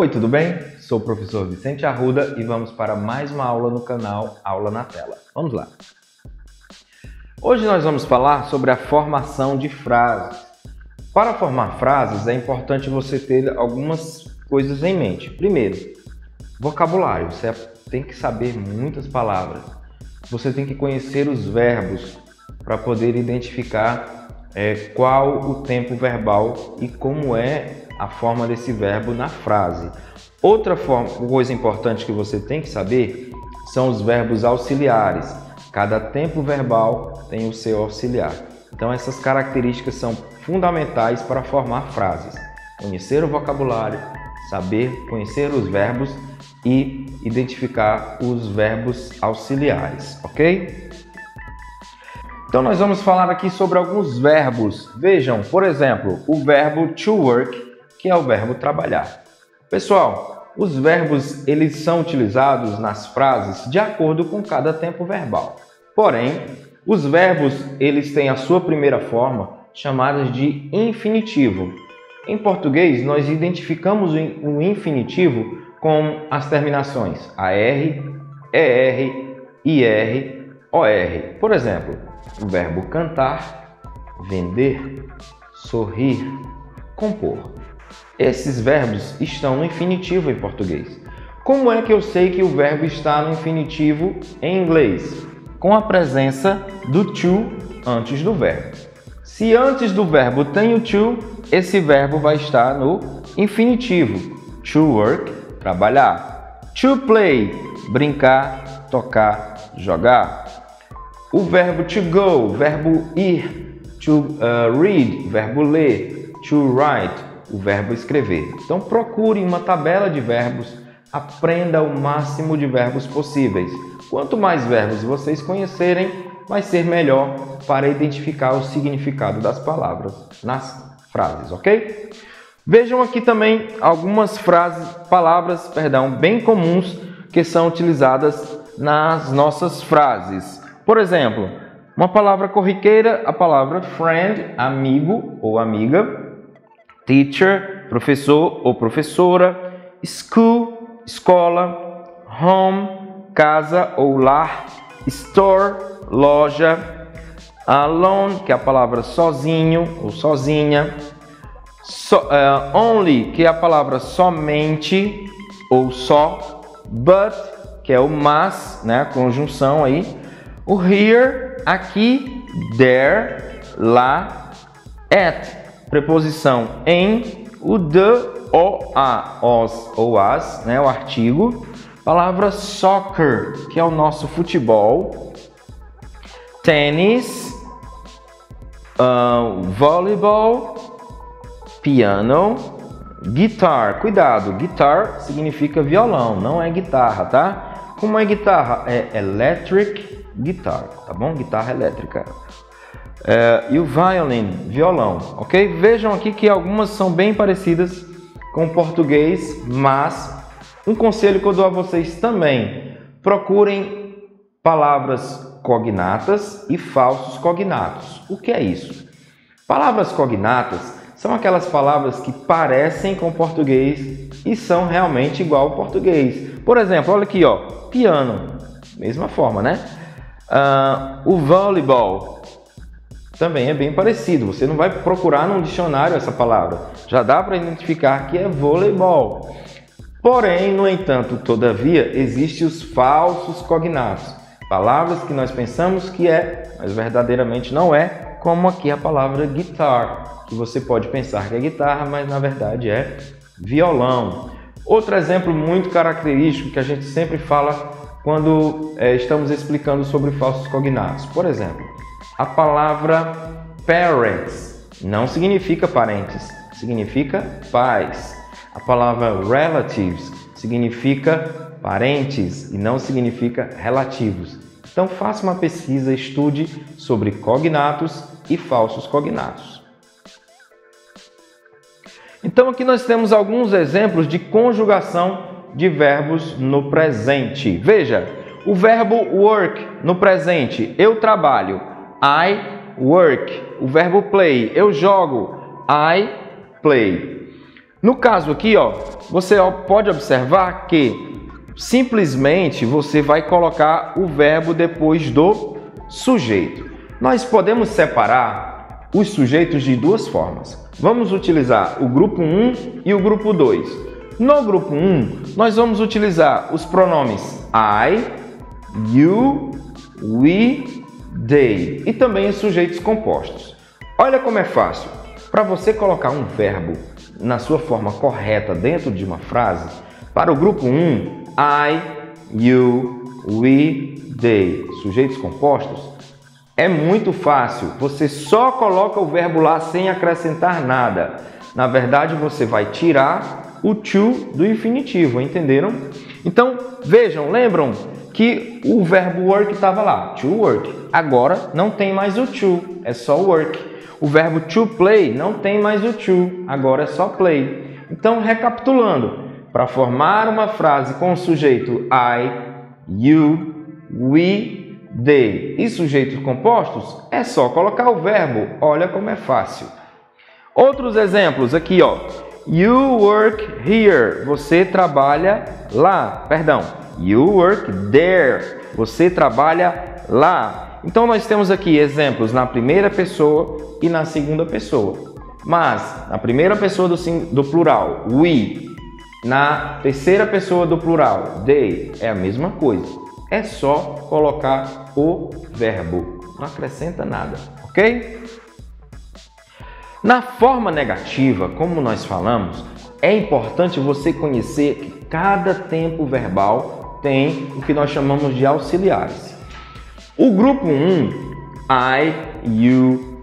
Oi, tudo bem? Sou o professor Vicente Arruda e vamos para mais uma aula no canal Aula na Tela. Vamos lá! Hoje nós vamos falar sobre a formação de frases. Para formar frases é importante você ter algumas coisas em mente. Primeiro, vocabulário. Você tem que saber muitas palavras. Você tem que conhecer os verbos para poder identificar qual o tempo verbal e como é a forma desse verbo na frase. Outra coisa importante que você tem que saber são os verbos auxiliares. Cada tempo verbal tem o seu auxiliar. Então essas características são fundamentais para formar frases. Conhecer o vocabulário, saber conhecer os verbos e identificar os verbos auxiliares, ok? Então nós vamos falar aqui sobre alguns verbos. Vejam, por exemplo, o verbo to work, que é o verbo trabalhar. Pessoal, os verbos eles são utilizados nas frases de acordo com cada tempo verbal. Porém, os verbos eles têm a sua primeira forma, chamada de infinitivo. Em português, nós identificamos o infinitivo com as terminações AR, ER, IR, OR. Por exemplo, o verbo cantar, vender, sorrir, compor. Esses verbos estão no infinitivo em português. Como é que eu sei que o verbo está no infinitivo em inglês? Com a presença do to antes do verbo. Se antes do verbo tem o to, esse verbo vai estar no infinitivo. To work, trabalhar. To play, brincar, tocar, jogar. O verbo to go, verbo ir. To read, verbo ler. To write, o verbo escrever. Então procure uma tabela de verbos, aprenda o máximo de verbos possíveis. Quanto mais verbos vocês conhecerem, vai ser melhor para identificar o significado das palavras nas frases, ok? Vejam aqui também algumas palavras bem comuns que são utilizadas nas nossas frases. Por exemplo, uma palavra corriqueira, a palavra friend, amigo ou amiga. Teacher, professor ou professora. School, escola. Home, casa ou lar. Store, loja. Alone, que é a palavra sozinho ou sozinha. Only, que é a palavra somente ou só. But, que é o mas, né, a conjunção aí. O here, aqui. There, lá. At, preposição em, o the, o, a, os ou as, né, o artigo. Palavra soccer, que é o nosso futebol. Tênis, voleibol, piano, guitar. Cuidado, guitar significa violão, não é guitarra, tá? Como é guitarra? É electric guitar, tá bom? Guitarra elétrica. E o violin, violão, ok? Vejam aqui que algumas são bem parecidas com o português, mas um conselho que eu dou a vocês também, procurem palavras cognatas e falsos cognatos. O que é isso? Palavras cognatas são aquelas palavras que parecem com o português e são realmente igual ao português. Por exemplo, olha aqui, ó, piano, mesma forma, né? O voleibol também é bem parecido. Você não vai procurar num dicionário essa palavra. Já dá para identificar que é voleibol. Porém, no entanto, todavia, existem os falsos cognatos. Palavras que nós pensamos que é, mas verdadeiramente não é, como aqui a palavra guitar, que você pode pensar que é guitarra, mas na verdade é violão. Outro exemplo muito característico que a gente sempre fala quando estamos explicando sobre falsos cognatos. Por exemplo, a palavra parents não significa parentes, significa pais. A palavra relatives significa parentes e não significa relativos. Então faça uma pesquisa, estude sobre cognatos e falsos cognatos. Então aqui nós temos alguns exemplos de conjugação de verbos no presente. Veja, o verbo work no presente, eu trabalho, I work. O verbo play, eu jogo, I play. No caso aqui, ó, você pode observar que simplesmente você vai colocar o verbo depois do sujeito. Nós podemos separar os sujeitos de duas formas. Vamos utilizar o grupo 1 e o grupo 2. No grupo 1, nós vamos utilizar os pronomes I, you, we, they e também os sujeitos compostos. Olha como é fácil. Para você colocar um verbo na sua forma correta dentro de uma frase, para o grupo 1, I, you, we, they, sujeitos compostos, é muito fácil. Você só coloca o verbo lá sem acrescentar nada. Na verdade, você vai tirar o to do infinitivo, entenderam? Então, vejam, lembram que o verbo work estava lá, to work. Agora não tem mais o to, é só work. O verbo to play não tem mais o to, agora é só play. Então, recapitulando, para formar uma frase com o sujeito I, you, we, they e sujeitos compostos, é só colocar o verbo. Olha como é fácil. Outros exemplos aqui, ó. You work here. Você trabalha lá. Perdão. You work there. Você trabalha lá. Então, nós temos aqui exemplos na primeira pessoa e na segunda pessoa. Mas, na primeira pessoa do plural, we. Na terceira pessoa do plural, they. É a mesma coisa. É só colocar o verbo. Não acrescenta nada, ok? Na forma negativa, como nós falamos, é importante você conhecer que cada tempo verbal tem o que nós chamamos de auxiliares. O grupo 1, I, you,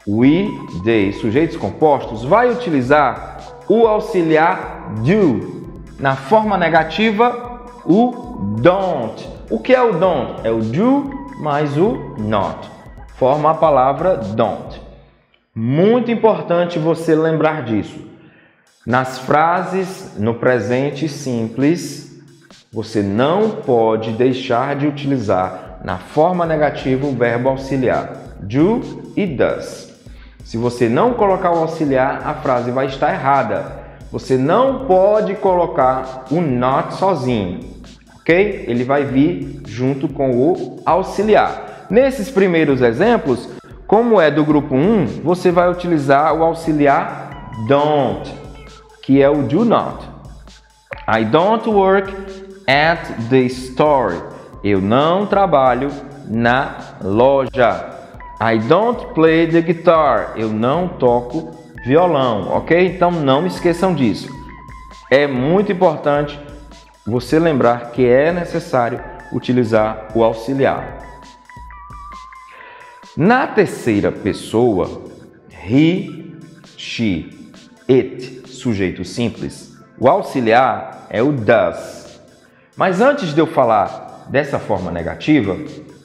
we, they, sujeitos compostos, vai utilizar o auxiliar do. Na forma negativa, o don't. O que é o don't? É o do mais o not. Forma a palavra don't. Muito importante você lembrar disso. Nas frases no presente simples, você não pode deixar de utilizar na forma negativa o verbo auxiliar do e does. Se você não colocar o auxiliar, a frase vai estar errada. Você não pode colocar o not sozinho, ok? Ele vai vir junto com o auxiliar. Nesses primeiros exemplos, como é do grupo 1, você vai utilizar o auxiliar don't, que é o do not. I don't work at the store. Eu não trabalho na loja. I don't play the guitar. Eu não toco violão, ok? Então não esqueçam disso. É muito importante você lembrar que é necessário utilizar o auxiliar. Na terceira pessoa, he, she, it, sujeito simples, o auxiliar é o does. Mas antes de eu falar dessa forma negativa,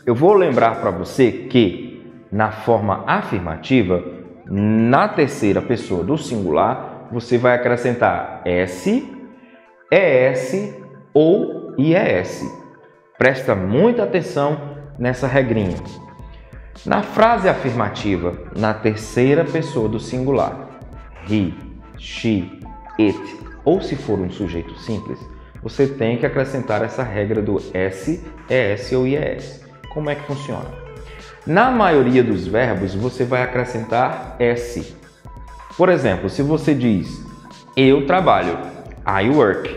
eu vou lembrar para você que na forma afirmativa, na terceira pessoa do singular, você vai acrescentar s, es ou ies. Presta muita atenção nessa regrinha. Na frase afirmativa, na terceira pessoa do singular, he, she, it, ou se for um sujeito simples, você tem que acrescentar essa regra do s, es ou ies. Como é que funciona? Na maioria dos verbos, você vai acrescentar s. Por exemplo, se você diz eu trabalho, I work,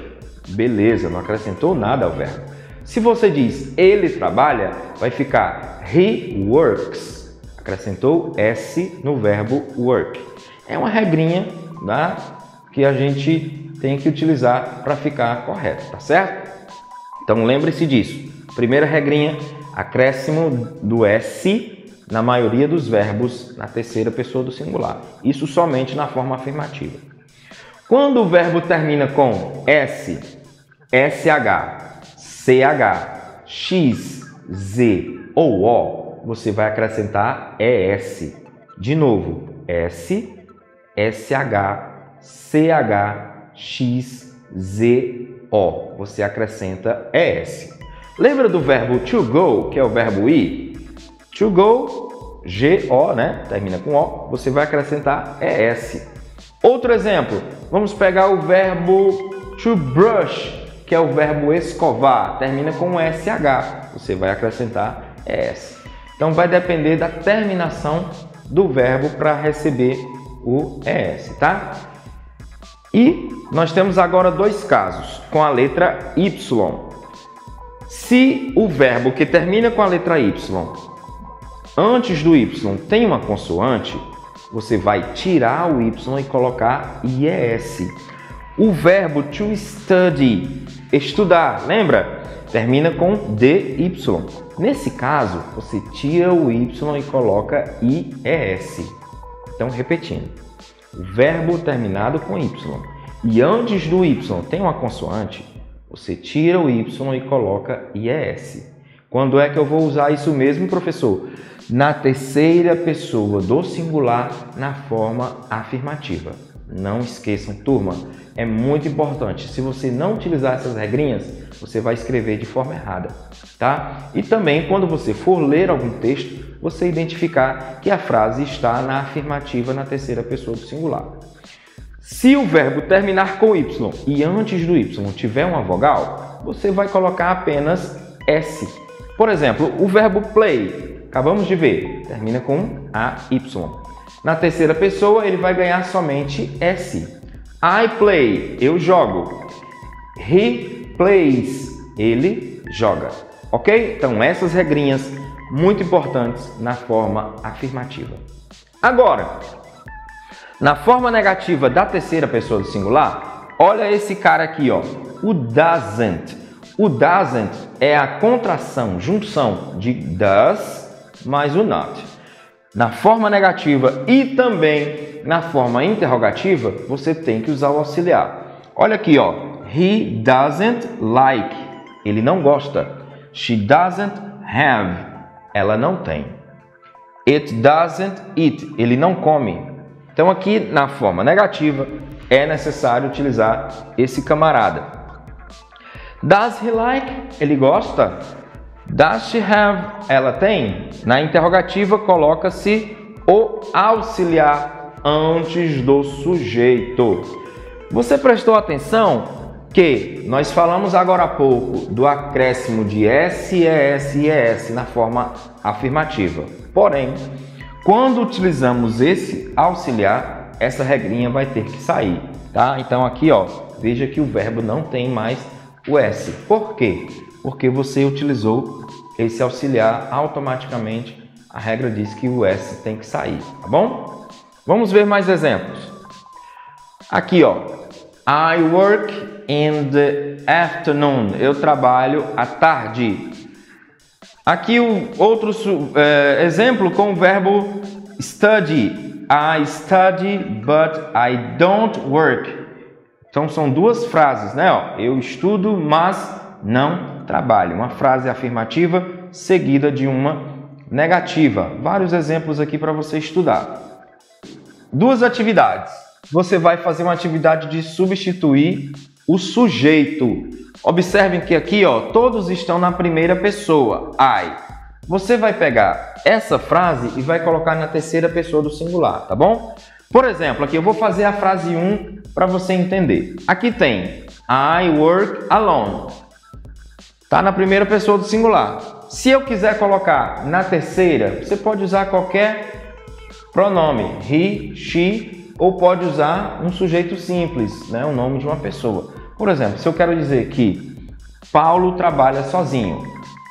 beleza, não acrescentou nada ao verbo. Se você diz ele trabalha, vai ficar he works. Acrescentou S no verbo work. É uma regrinha, né, que a gente tem que utilizar para ficar correto, tá certo? Então lembre-se disso. Primeira regrinha, acréscimo do S na maioria dos verbos na terceira pessoa do singular. Isso somente na forma afirmativa. Quando o verbo termina com S, SH, CH, X, Z ou O, você vai acrescentar ES. De novo, S, SH, CH, X, Z, O. Você acrescenta ES. Lembra do verbo to go, que é o verbo ir? To go, G-O, né? Termina com O. Você vai acrescentar ES. Outro exemplo, vamos pegar o verbo to brush, que é o verbo escovar, termina com SH, você vai acrescentar ES. Então vai depender da terminação do verbo para receber o ES, tá? E nós temos agora dois casos com a letra Y. Se o verbo que termina com a letra Y, antes do Y tem uma consoante, você vai tirar o Y e colocar IES. O verbo to study, estudar, lembra? Termina com DY. Nesse caso, você tira o Y e coloca IES. Então, repetindo. O verbo terminado com Y e antes do Y tem uma consoante, você tira o Y e coloca IES. Quando é que eu vou usar isso mesmo, professor? Na terceira pessoa do singular, na forma afirmativa. Não esqueçam, turma, é muito importante. Se você não utilizar essas regrinhas, você vai escrever de forma errada, tá? E também, quando você for ler algum texto, você identificar que a frase está na afirmativa na terceira pessoa do singular. Se o verbo terminar com Y e antes do Y tiver uma vogal, você vai colocar apenas S. Por exemplo, o verbo play, acabamos de ver, termina com AY. Na terceira pessoa, ele vai ganhar somente S. I play, eu jogo. He plays, ele joga. Ok? Então, essas regrinhas muito importantes na forma afirmativa. Agora, na forma negativa da terceira pessoa do singular, olha esse cara aqui, ó, o doesn't. O doesn't é a contração, junção de does mais o not. Na forma negativa e também na forma interrogativa, você tem que usar o auxiliar. Olha aqui, ó, he doesn't like, ele não gosta. She doesn't have, ela não tem. It doesn't eat, ele não come. Então aqui na forma negativa é necessário utilizar esse camarada. Does he like? Ele gosta. Does she have? Ela tem. Na interrogativa coloca-se o auxiliar antes do sujeito. Você prestou atenção que nós falamos agora há pouco do acréscimo de S, ES e ES na forma afirmativa. Porém, quando utilizamos esse auxiliar, essa regrinha vai ter que sair, tá? Então aqui, ó, veja que o verbo não tem mais o S. Por quê? Porque você utilizou esse auxiliar automaticamente. A regra diz que o S tem que sair, tá bom? Vamos ver mais exemplos. Aqui, ó, I work in the afternoon. Eu trabalho à tarde. Aqui o outro exemplo com o verbo study. I study, but I don't work. Então são duas frases, né? Ó, eu estudo, mas não trabalho. Uma frase afirmativa seguida de uma negativa. Vários exemplos aqui para você estudar. Duas atividades. Você vai fazer uma atividade de substituir o sujeito. Observem que aqui, ó, todos estão na primeira pessoa, I. Você vai pegar essa frase e vai colocar na terceira pessoa do singular, tá bom? Por exemplo, aqui eu vou fazer a frase 1 para você entender. Aqui tem I work alone. Tá na primeira pessoa do singular. Se eu quiser colocar na terceira, você pode usar qualquer pronome, he, she, ou pode usar um sujeito simples, né, o nome de uma pessoa. Por exemplo, se eu quero dizer que Paulo trabalha sozinho,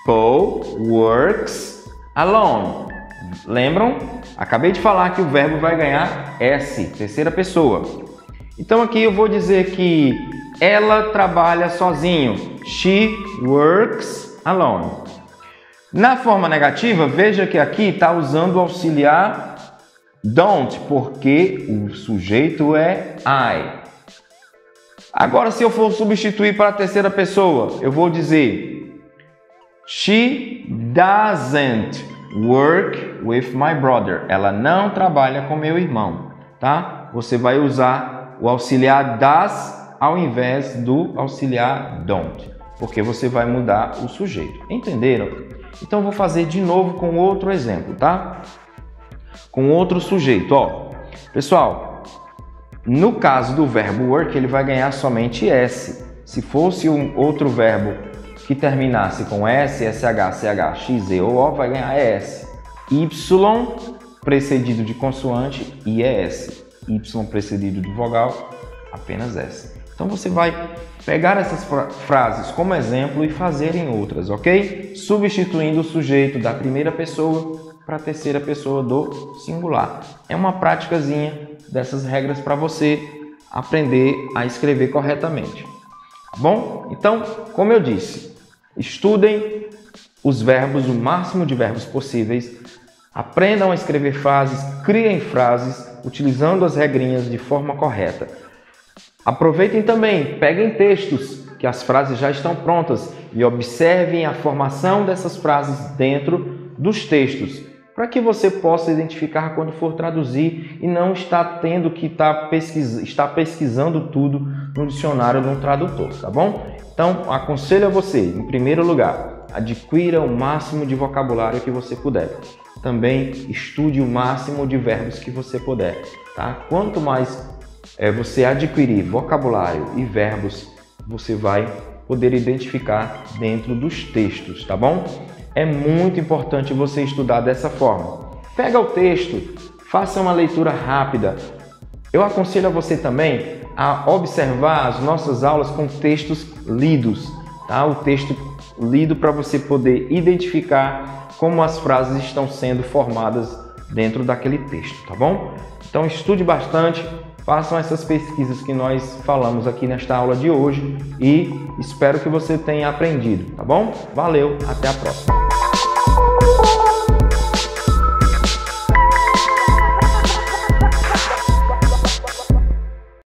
Paul works alone. Lembram? Acabei de falar que o verbo vai ganhar S, terceira pessoa. Então aqui eu vou dizer que ela trabalha sozinho, she works alone. Na forma negativa, veja que aqui está usando o auxiliar don't, porque o sujeito é I. Agora, se eu for substituir para a terceira pessoa, eu vou dizer she doesn't work with my brother. Ela não trabalha com meu irmão, tá? Você vai usar o auxiliar does ao invés do auxiliar don't, porque você vai mudar o sujeito. Entenderam? Então, vou fazer de novo com outro exemplo, tá? Com outro sujeito, ó. Pessoal, No caso do verbo work, ele vai ganhar somente S. Se fosse um outro verbo que terminasse com S, SH, CH, X, E ou O, vai ganhar ES. Y precedido de consoante, IES. Y precedido de vogal, apenas S. Então você vai pegar essas frases como exemplo e fazer em outras, ok? Substituindo o sujeito da primeira pessoa para a terceira pessoa do singular. É uma praticazinha dessas regras para você aprender a escrever corretamente. Tá bom? Então, como eu disse, estudem os verbos, o máximo de verbos possíveis. Aprendam a escrever frases, criem frases, utilizando as regrinhas de forma correta. Aproveitem também, peguem textos, que as frases já estão prontas, e observem a formação dessas frases dentro dos textos, para que você possa identificar quando for traduzir e não estar tendo que estar pesquisando tudo no dicionário de um tradutor, tá bom? Então, aconselho a você, em primeiro lugar, adquira o máximo de vocabulário que você puder. Também estude o máximo de verbos que você puder, tá? Quanto mais você adquirir vocabulário e verbos, você vai poder identificar dentro dos textos, tá bom? É muito importante você estudar dessa forma. Pega o texto, faça uma leitura rápida. Eu aconselho a você também a observar as nossas aulas com textos lidos, tá? O texto lido para você poder identificar como as frases estão sendo formadas dentro daquele texto, tá bom? Então estude bastante, façam essas pesquisas que nós falamos aqui nesta aula de hoje e espero que você tenha aprendido, tá bom? Valeu, até a próxima!